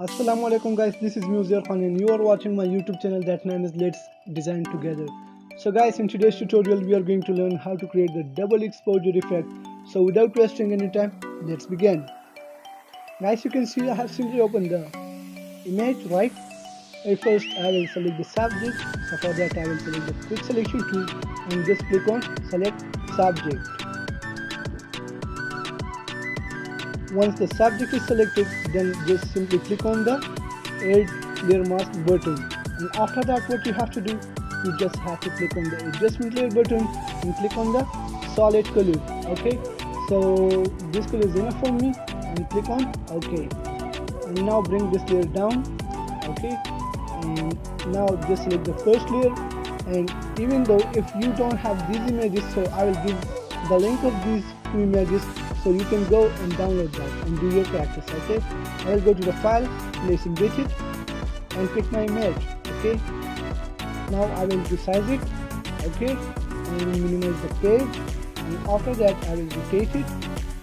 Assalamu alaikum guys, this is Muzair Khan and you are watching my YouTube channel that name is Let's Design Together. So guys, in today's tutorial we are going to learn how to create the double exposure effect. So without wasting any time, let's begin. Guys, you can see I have simply opened the image, right? First I will select the subject. So for that I will select the quick selection tool and just click on select subject. Once the subject is selected, then just simply click on the add layer mask button, and after that what you have to do, you just have to click on the adjustment layer button and click on the solid color. Okay, so this color is enough for me and click on OK, and now bring this layer down. Okay, and now just select the first layer, and even though if you don't have these images, so I will give the link of these two images so you can go and download that and do your practice. Okay, I will go to the file, place in widget and pick my image. Okay, now I will resize it. Okay, and minimize the page, and after that I will rotate it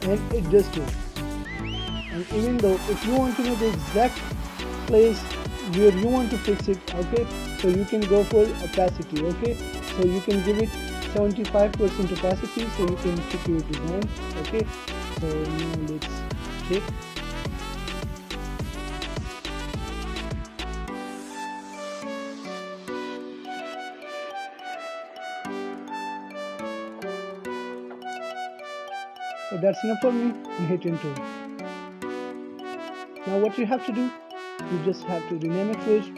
and adjust it. And even though if you want to know the exact place where you want to fix it, okay, so you can go for opacity. Okay, so you can give it 75% opacity so you can check your design. Okay, so now let's check. So that's enough for me, and hit enter. Now what you have to do, you just have to rename it first.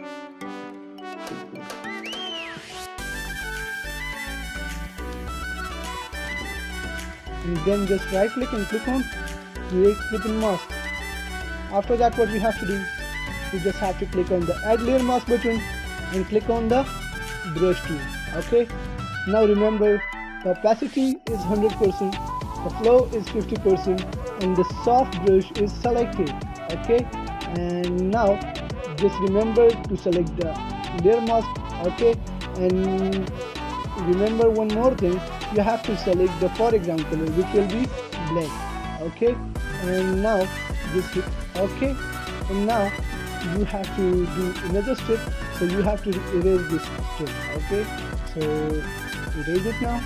And then just right click and click on create within mask. After that what you have to do, you just have to click on the add layer mask button and click on the brush tool. Okay, now remember the opacity is 100%, the flow is 50%, and the soft brush is selected. Okay, and now just remember to select the layer mask. Okay, and remember one more thing, you have to select the foreground color which will be black. Okay, and now just hit OK, and now you have to do another step, so you have to erase this step. Okay, so erase it now.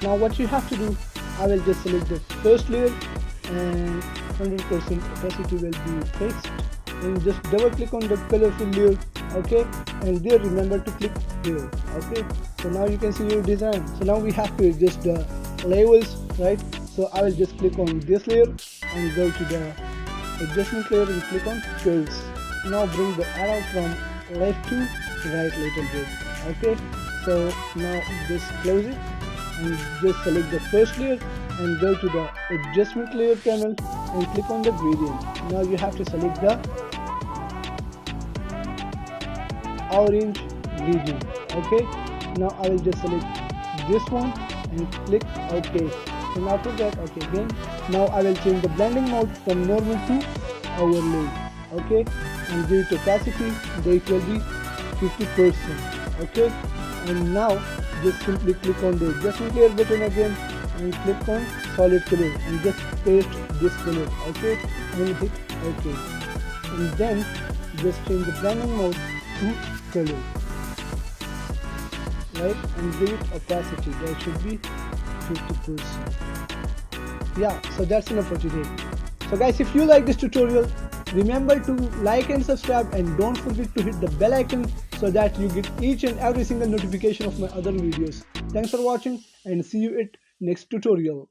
Now what you have to do, I will just select the first layer and 100% opacity will be fixed, and just double click on the colorful layer. Okay, and there remember to click here. Okay, so now you can see your design. So now we have to adjust the levels, right? So I will just click on this layer and go to the adjustment layer and click on curves. Now bring the arrow from left to right little bit. Okay, so now just close it and just select the first layer and go to the adjustment layer panel and click on the gradient. Now you have to select the orange gradient. Okay, now I will just select this one and click OK, and after that OK again. Now I will change the blending mode from normal to overlay. Okay, and give it opacity, it will be 50%. Okay, and now just simply click on the adjustment layer button again and click on solid color and just paste this color. Okay, and hit OK, and then just change the blending mode to color, right, and give it opacity, that should be 50%. Yeah, so that's enough for today. So guys, if you like this tutorial, remember to like and subscribe, and don't forget to hit the bell icon so that you get each and every single notification of my other videos. Thanks for watching and see you at next tutorial.